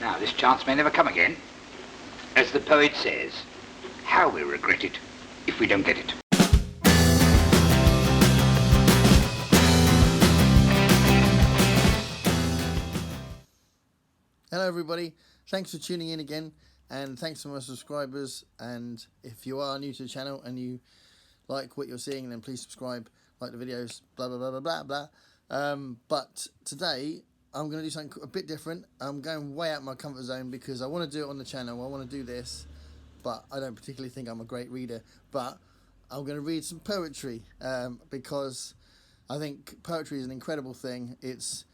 Now, this chance may never come again. As the poet says, how we'll regret it if we don't get it. Hello everybody, thanks for tuning in again, and thanks to my subscribers. And if you are new to the channel and you like what you're seeing, then please subscribe, like the videos, blah blah blah blah blah blah. But today I'm going to do something a bit different. I'm going way out my comfort zone because I want to do it on the channel. I want to do this, but I don't particularly think I'm a great reader. But I'm going to read some poetry because I think poetry is an incredible thing. It's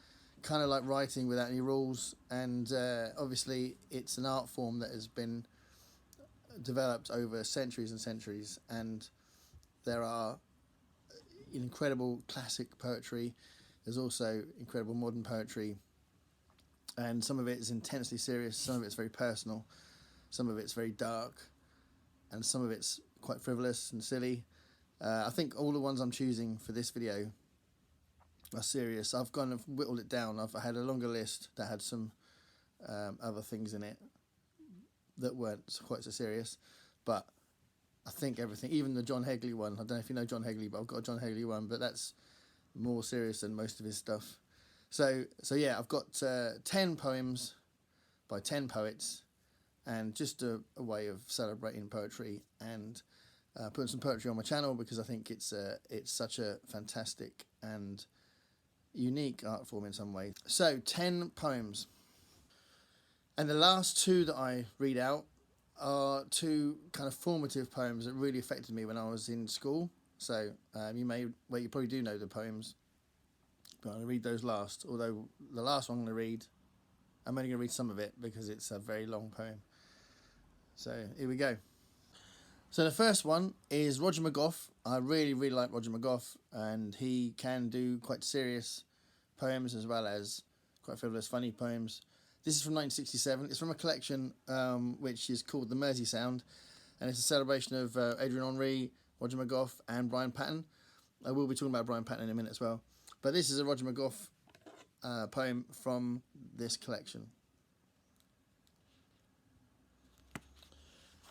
kind of like writing without any rules, and obviously it's an art form that has been developed over centuries and centuries, and there are incredible classic poetry. There's also incredible modern poetry, and some of it is intensely serious, some of it's very personal, some of it's very dark, and some of it's quite frivolous and silly. I think all the ones I'm choosing for this video are serious. I've kind of whittled it down. I've had a longer list that had some other things in it that weren't quite so serious, but I think everything, even the John Hegley one, I don't know if you know John Hegley, but I've got a John Hegley one, but that's more serious than most of his stuff. So yeah, I've got 10 poems by 10 poets, and just a way of celebrating poetry and putting some poetry on my channel, because I think it's such a fantastic and unique art form in some way. So 10 poems, and the last two that I read out are two kind of formative poems that really affected me when I was in school. So you probably do know the poems, but I'm going to read those last, although the last one I'm going to read, I'm only going to read some of it because it's a very long poem. So here we go. So the first one is Roger Mcgough. I really like Roger Mcgough, and he can do quite serious poems as well as quite frivolous, funny poems. This is from 1967. It's from a collection which is called The Mersey Sound, and it's a celebration of Adrian Henry, Roger Mcgough, and Brian Patton. I will be talking about Brian Patton in a minute as well. But this is a Roger Mcgough poem from this collection.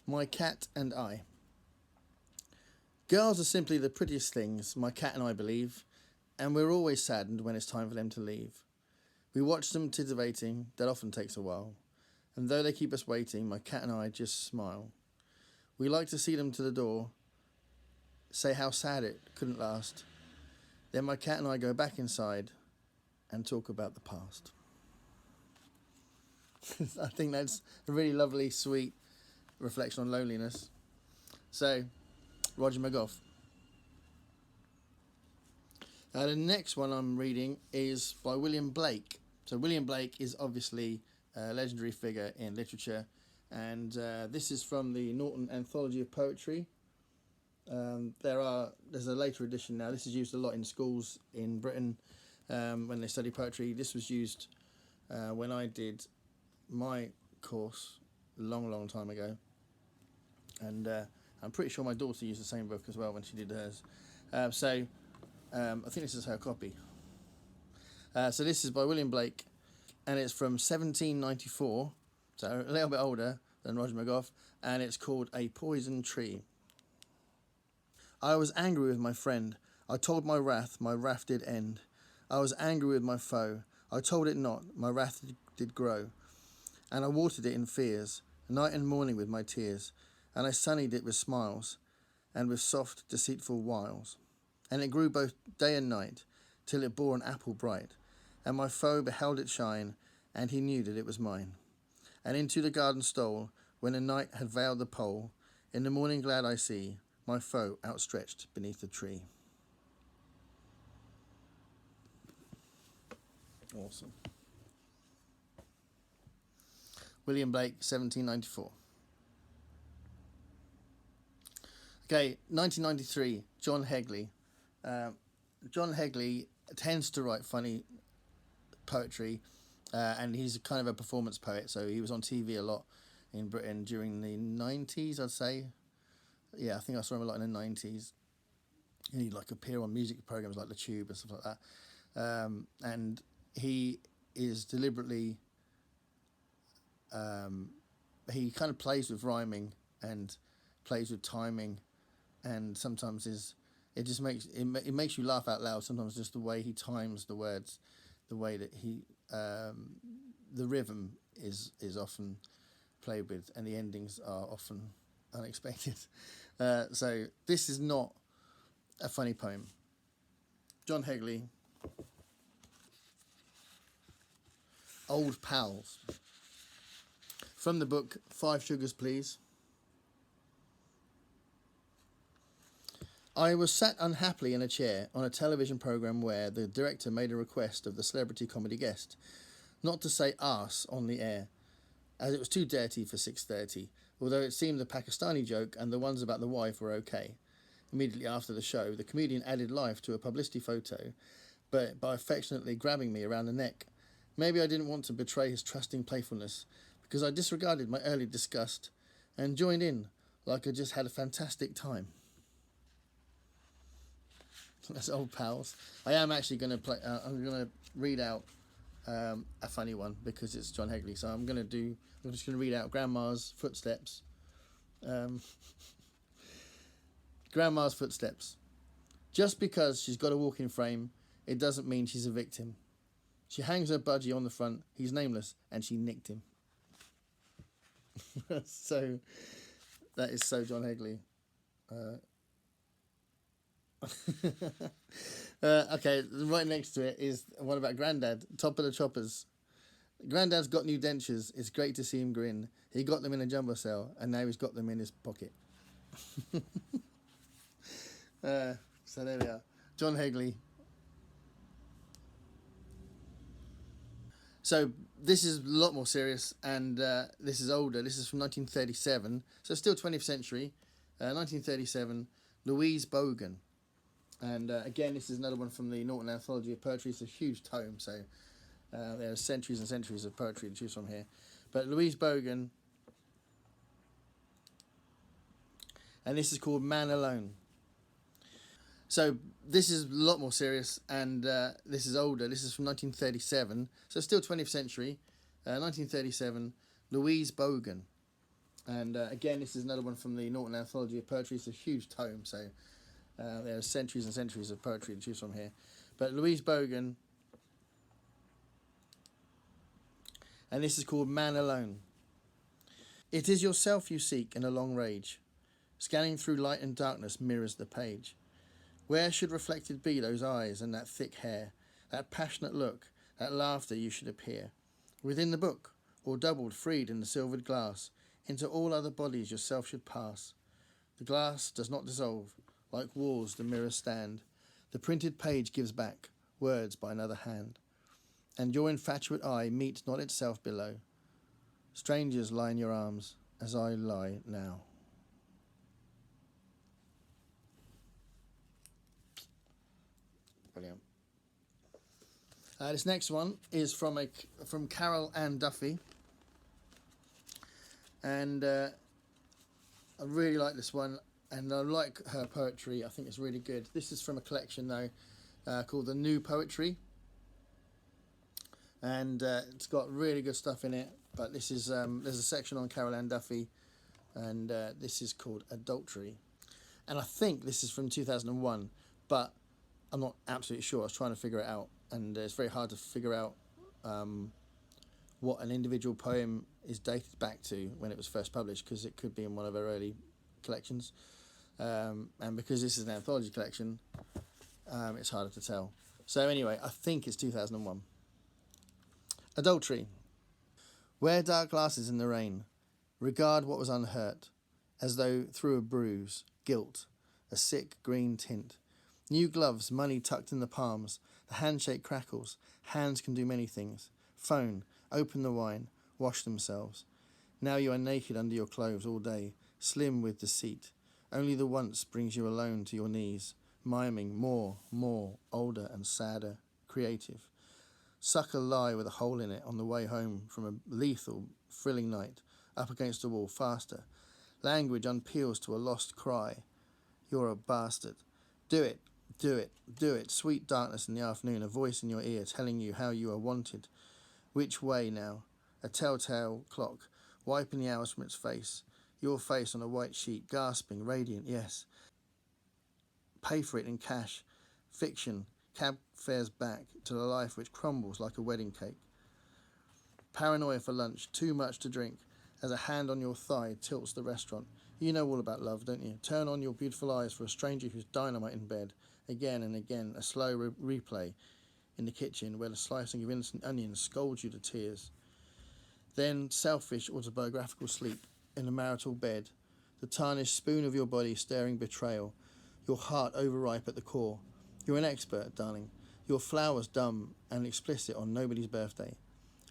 My Cat and I. Girls are simply the prettiest things, my cat and I believe, and we're always saddened when it's time for them to leave. We watch them titivating, that often takes a while, and though they keep us waiting, my cat and I just smile. We like to see them to the door, say how sad it couldn't last. Then my cat and I go back inside and talk about the past. I think that's a really lovely, sweet reflection on loneliness. So, Roger Mcgough. The next one I'm reading is by William Blake. So William Blake is obviously a legendary figure in literature, and this is from the Norton Anthology of Poetry. There's a later edition now. This is used a lot in schools in Britain when they study poetry. This was used when I did my course a long time ago, and I'm pretty sure my daughter used the same book as well when she did hers. I think this is her copy. So this is by William Blake, and it's from 1794, so a little bit older than Roger Mcgough, and it's called A Poison Tree. I was angry with my friend. I told my wrath did end. I was angry with my foe. I told it not, my wrath did grow. And I watered it in fears, night and morning with my tears, and I sunnied it with smiles, and with soft, deceitful wiles. And it grew both day and night, till it bore an apple bright. And my foe beheld it shine, and he knew that it was mine. And into the garden stole, when the night had veiled the pole. In the morning glad I see my foe outstretched beneath the tree. Awesome. William Blake, 1794. Okay, 1993, John Hegley. John Hegley tends to write funny poetry, and he's kind of a performance poet, so he was on TV a lot in Britain during the 90s, I'd say. Yeah, I think I saw him a lot in the 90s. He'd like appear on music programs like The Tube and stuff like that. And he is deliberately he kind of plays with rhyming and plays with timing, and sometimes it just makes it makes you laugh out loud. Sometimes just the way he times the words, the way that the rhythm is often played with, and the endings are often unexpected. So this is not a funny poem. John Hegley, Old Pals, from the book 5 Sugars Please. I was sat unhappily in a chair on a television programme where the director made a request of the celebrity comedy guest not to say arse on the air, as it was too dirty for 6:30, although it seemed the Pakistani joke and the ones about the wife were okay. Immediately after the show, the comedian added life to a publicity photo, but by affectionately grabbing me around the neck. Maybe I didn't want to betray his trusting playfulness, because I disregarded my early disgust and joined in like I just had a fantastic time. That's Old Pals. I am actually going to play. I'm going to read out a funny one because it's John Hegley. So I'm just going to read out Grandma's Footsteps. Grandma's Footsteps. Just because she's got a walking frame, it doesn't mean she's a victim. She hangs her budgie on the front. He's nameless, and she nicked him. So that is so John Hegley. Okay, right next to it is one about Grandad, Top of the Choppers. Grandad's got new dentures. It's great to see him grin. He got them in a jumbo cell, and now he's got them in his pocket. So there we are. John Hegley. So this is a lot more serious, and this is older. This is from 1937, so still 20th century. 1937, Louise Bogan. And again, this is another one from the Norton Anthology of Poetry. It's a huge tome, so there are centuries and centuries of poetry to choose from here. But Louise Bogan, and this is called Man Alone. So this is a lot more serious, and this is older. This is from 1937, so still 20th century. 1937, Louise Bogan. And again, this is another one from the Norton Anthology of Poetry. It's a huge tome, so there are centuries and centuries of poetry to choose from here. But Louise Bogan, and this is called Man Alone. It is yourself you seek in a long rage. Scanning through light and darkness mirrors the page. Where should reflected be those eyes and that thick hair, that passionate look, that laughter you should appear? Within the book, or doubled, freed in the silvered glass, into all other bodies yourself should pass. The glass does not dissolve, like walls the mirrors stand. The printed page gives back words by another hand. And your infatuate eye meets not itself below. Strangers lie in your arms, as I lie now. Brilliant. This next one is from Carol Ann Duffy, and I really like this one, and I like her poetry. I think it's really good. This is from a collection though called The New Poetry, and it's got really good stuff in it. But this is there's a section on Carol Ann Duffy, and this is called Adultery, and I think this is from 2001, but I'm not absolutely sure. I was trying to figure it out, and it's very hard to figure out what an individual poem is dated back to when it was first published, because it could be in one of her early collections, and because this is an anthology collection, it's harder to tell. So anyway, I think it's 2001. Adultery. Wear dark glasses in the rain. Regard what was unhurt, as though through a bruise, guilt, a sick green tint. New gloves, money tucked in the palms. The handshake crackles. Hands can do many things. Phone, open the wine, wash themselves. Now you are naked under your clothes all day, slim with deceit. Only the once brings you alone to your knees, miming more, older and sadder, creative. Suck a lie with a hole in it on the way home from a lethal, thrilling night, up against the wall, faster. Language unpeels to a lost cry. You're a bastard. Do it. Do it, do it. Sweet darkness in the afternoon, a voice in your ear telling you how you are wanted. Which way now? a telltale clock, wiping the hours from its face. Your face on a white sheet, gasping, radiant, yes. Pay for it in cash. Fiction, cab fares back to the life which crumbles like a wedding cake. Paranoia for lunch, too much to drink, as a hand on your thigh tilts the restaurant. You know all about love, don't you? Turn on your beautiful eyes for a stranger who's dynamite in bed. Again and again, a slow replay in the kitchen where the slicing of innocent onions scalds you to tears. Then selfish autobiographical sleep in a marital bed, the tarnished spoon of your body stirring betrayal, your heart overripe at the core. You're an expert, darling. Your flowers dumb and explicit on nobody's birthday.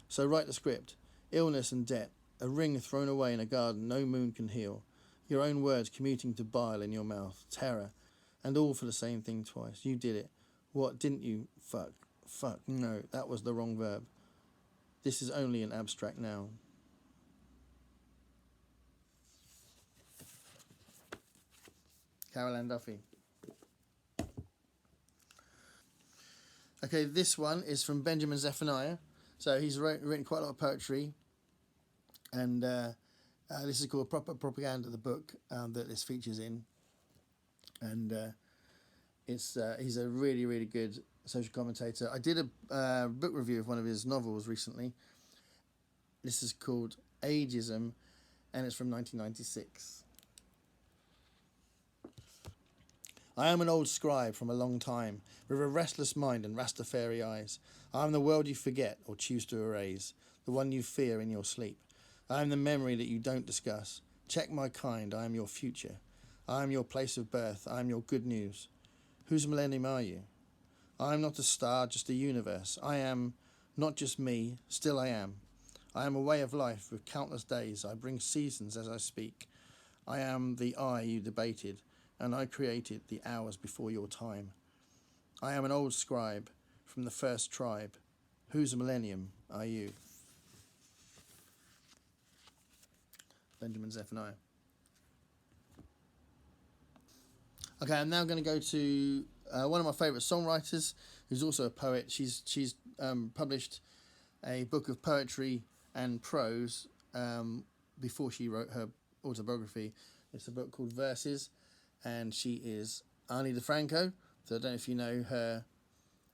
So write the script. Illness and debt, a ring thrown away in a garden no moon can heal. Your own words commuting to bile in your mouth, terror, and all for the same thing twice. You did it. What, didn't you? Fuck, no, that was the wrong verb. This is only an abstract noun. Carol Ann Duffy. Okay, this one is from Benjamin Zephaniah. So he's written quite a lot of poetry, and this is called Proper Propaganda, the book that this features in. And he's a really, really good social commentator. I did a book review of one of his novels recently. This is called Ageism, and it's from 1996. I am an old scribe from a long time, with a restless mind and Rastafari eyes. I am the world you forget or choose to erase, the one you fear in your sleep. I am the memory that you don't discuss. Check my kind, I am your future. I am your place of birth, I am your good news. Whose millennium are you? I am not a star, just a universe. I am not just me, still I am. I am a way of life with countless days. I bring seasons as I speak. I am the I you debated, and I created the hours before your time. I am an old scribe from the first tribe. Whose millennium are you? Benjamin Zephaniah. Okay, I'm now going to go to one of my favourite songwriters, who's also a poet. She's published a book of poetry and prose before she wrote her autobiography. It's a book called Verses, and she is Ani DeFranco. So I don't know if you know her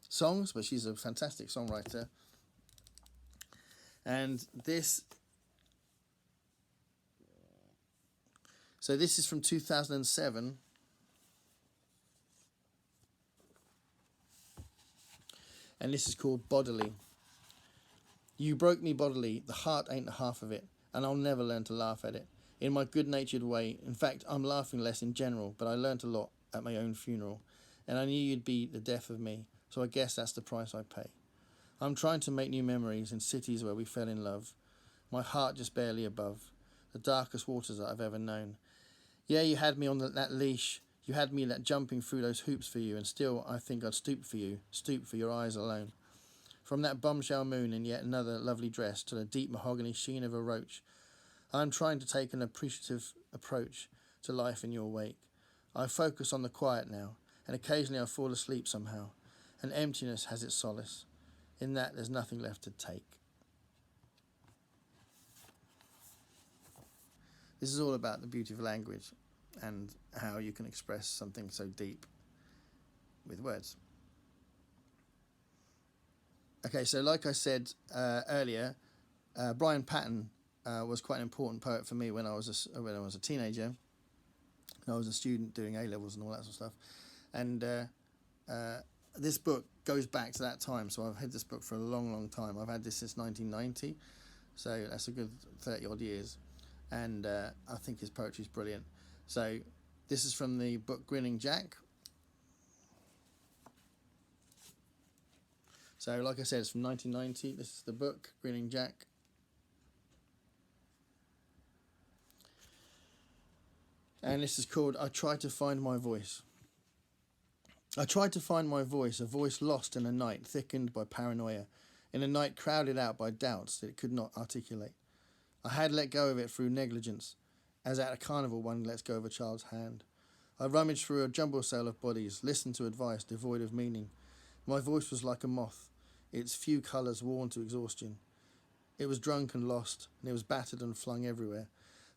songs, but she's a fantastic songwriter. And this is from 2007. And this is called Bodily. You broke me bodily, the heart ain't the half of it, and I'll never learn to laugh at it. In my good-natured way, in fact, I'm laughing less in general, but I learnt a lot at my own funeral, and I knew you'd be the death of me, so I guess that's the price I pay. I'm trying to make new memories in cities where we fell in love, my heart just barely above, the darkest waters that I've ever known. Yeah, you had me on that leash, you had me jumping through those hoops for you, and still I think I'd stoop for you, stoop for your eyes alone. From that bombshell moon in yet another lovely dress to the deep mahogany sheen of a roach, I'm trying to take an appreciative approach to life in your wake. I focus on the quiet now, and occasionally I fall asleep somehow, and emptiness has its solace. In that there's nothing left to take. This is all about the beauty of language and how you can express something so deep with words. Okay, so like I said earlier, Brian Patton was quite an important poet for me when I was a teenager. I was a student doing A-levels and all that sort of stuff. And this book goes back to that time, so I've had this book for a long, long time. I've had this since 1990, so that's a good 30-odd years. And I think his poetry is brilliant. So this is from the book Grinning Jack. So like I said, it's from 1990. This is the book, Grinning Jack. And this is called I Tried to Find My Voice. I tried to find my voice, a voice lost in a night thickened by paranoia, in a night crowded out by doubts that it could not articulate. I had let go of it through negligence, as at a carnival one lets go of a child's hand. I rummaged through a jumble sale of bodies, listened to advice devoid of meaning. My voice was like a moth, its few colours worn to exhaustion. It was drunk and lost, and it was battered and flung everywhere.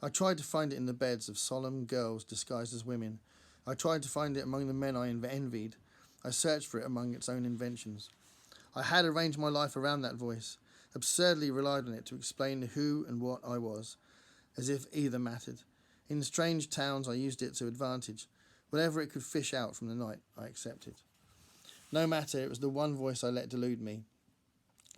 I tried to find it in the beds of solemn girls disguised as women. I tried to find it among the men I envied. I searched for it among its own inventions. I had arranged my life around that voice, absurdly relied on it to explain who and what I was, as if either mattered. In strange towns I used it to advantage. Whatever it could fish out from the night, I accepted. No matter, it was the one voice I let delude me.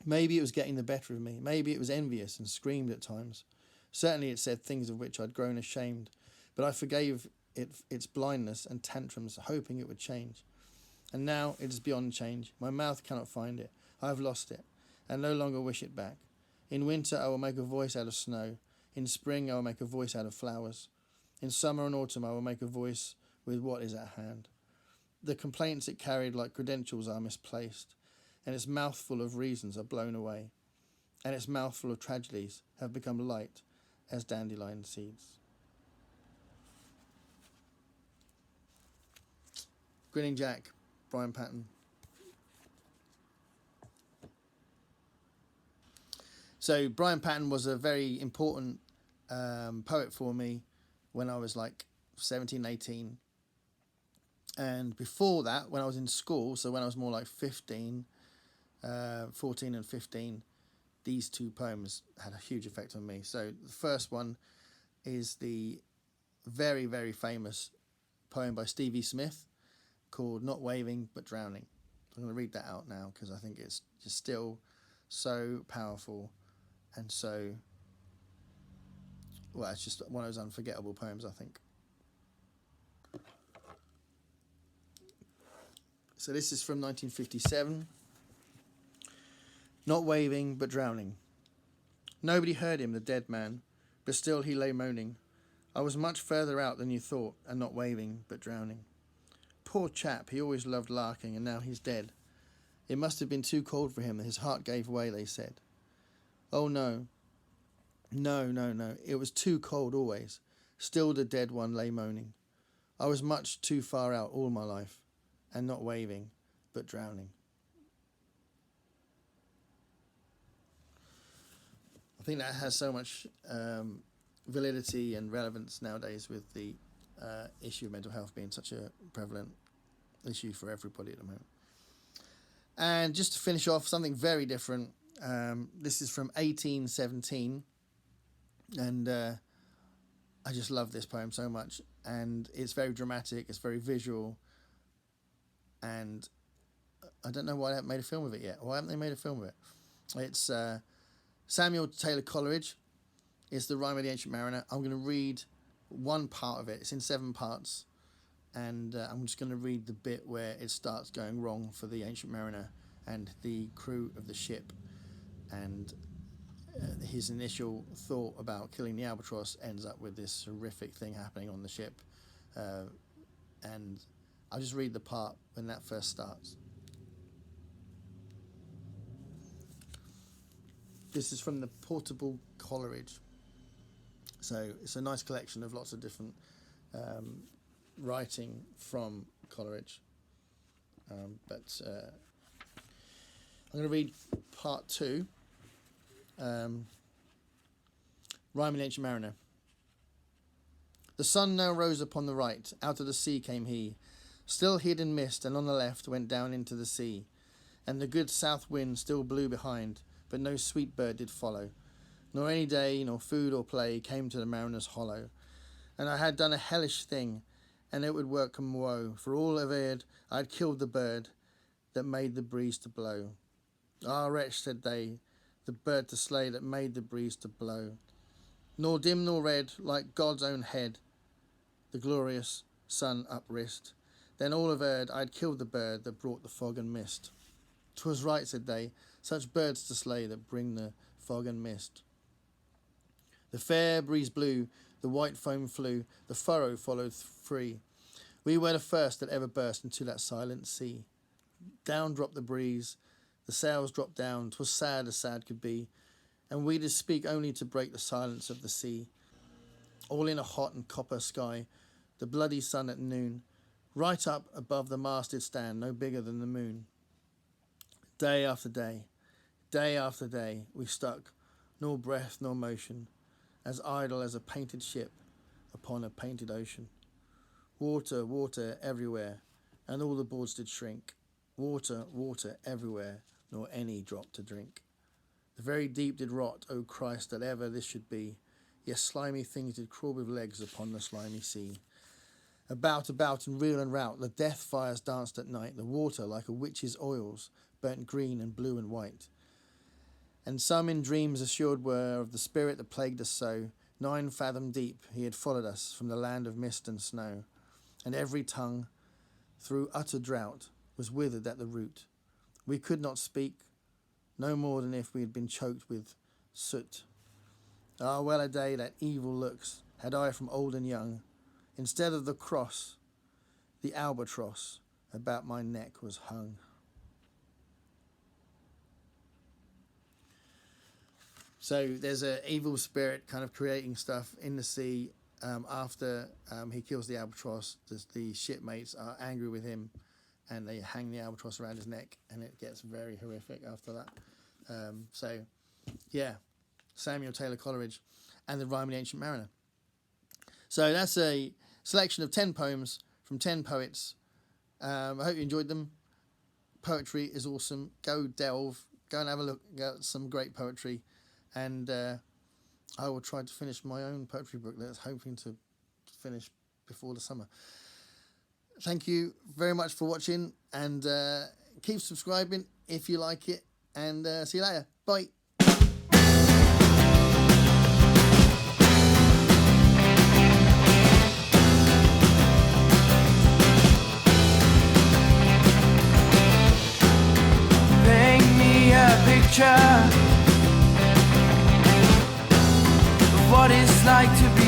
Maybe it was getting the better of me. Maybe it was envious and screamed at times. Certainly it said things of which I'd grown ashamed, but I forgave it its blindness and tantrums, hoping it would change. And now it is beyond change. My mouth cannot find it. I have lost it, and no longer wish it back. In winter I will make a voice out of snow. In spring I will make a voice out of flowers. In summer and autumn I will make a voice with what is at hand. The complaints it carried like credentials are misplaced, and its mouthful of reasons are blown away, and its mouthful of tragedies have become light as dandelion seeds. Grinning Jack, Brian Patton. So Brian Patton was a very important poet for me when I was like 17, 18. And before that, when I was in school, so when I was more like 14 and 15, these two poems had a huge effect on me. So the first one is the very, very famous poem by Stevie Smith called Not Waving But Drowning. I'm going to read that out now because I think it's just still so powerful and so, well, it's just one of those unforgettable poems, I think. So this is from 1957. Not waving, but drowning. Nobody heard him, the dead man, but still he lay moaning. I was much further out than you thought, and not waving, but drowning. Poor chap, he always loved larking, and now he's dead. It must have been too cold for him that his heart gave way, they said. Oh no. No, it was too cold always. Still the dead one lay moaning. I was much too far out all my life, and not waving, but drowning. I think that has so much validity and relevance nowadays with the issue of mental health being such a prevalent issue for everybody at the moment. And just to finish off, something very different. This is from 1817, and I just love this poem so much. And it's very dramatic, it's very visual, and I don't know why they haven't made a film of it yet. Why haven't they made a film of it? It's Samuel Taylor Coleridge. It's the Rime of the Ancient Mariner. I'm going to read one part of it. It's in 7 parts, and I'm just going to read the bit where it starts going wrong for the Ancient Mariner and the crew of the ship, and his initial thought about killing the albatross ends up with this horrific thing happening on the ship, and I'll just read the part when that first starts. This is from the Portable Coleridge. So it's a nice collection of lots of different writing from Coleridge. But I'm going to read part 2. Rime of the Ancient Mariner. The sun now rose upon the right, out of the sea came he, still hid in mist, and on the left went down into the sea. And the good south wind still blew behind, but no sweet bird did follow, nor any day, nor food or play came to the mariner's hollow. And I had done a hellish thing, and it would work 'em woe, for all averred I had killed the bird that made the breeze to blow. Ah, wretch, said they, the bird to slay that made the breeze to blow. Nor dim nor red, like God's own head, the glorious sun uprist. Then all averred I had killed the bird that brought the fog and mist. 'Twas right, said they, such birds to slay that bring the fog and mist. The fair breeze blew, the white foam flew, the furrow followed free. We were the first that ever burst into that silent sea. Down dropped the breeze, the sails dropped down, 'twas sad as sad could be, and we did speak only to break the silence of the sea. All in a hot and copper sky, the bloody sun at noon, right up above the mast did stand, no bigger than the moon. Day after day, day after day, we stuck nor breath nor motion, as idle as a painted ship upon a painted ocean. Water, water everywhere, and all the boards did shrink. Water, water everywhere, nor any drop to drink. The very deep did rot, O Christ, that ever this should be. Yes, slimy things did crawl with legs upon the slimy sea. About, about, and reel and rout, the death fires danced at night. The water, like a witch's oils, burnt green and blue and white. And some in dreams assured were of the spirit that plagued us so. 9 fathom deep he had followed us from the land of mist and snow. And every tongue, through utter drought, was withered at the root. We could not speak, no more than if we had been choked with soot. Ah, well a day that evil looks had I from old and young. Instead of the cross, the albatross about my neck was hung. So there's an evil spirit kind of creating stuff in the sea. After he kills the albatross, the shipmates are angry with him, and they hang the albatross around his neck, and it gets very horrific after that. So, yeah, Samuel Taylor Coleridge and the Rime of the Ancient Mariner. So that's a selection of 10 poems from 10 poets. I hope you enjoyed them. Poetry is awesome. Go delve, go and have a look at some great poetry, and I will try to finish my own poetry book that's hoping to finish before the summer. Thank you very much for watching, and keep subscribing if you like it, and see you later. Bye. Paint me a picture of what it's like to be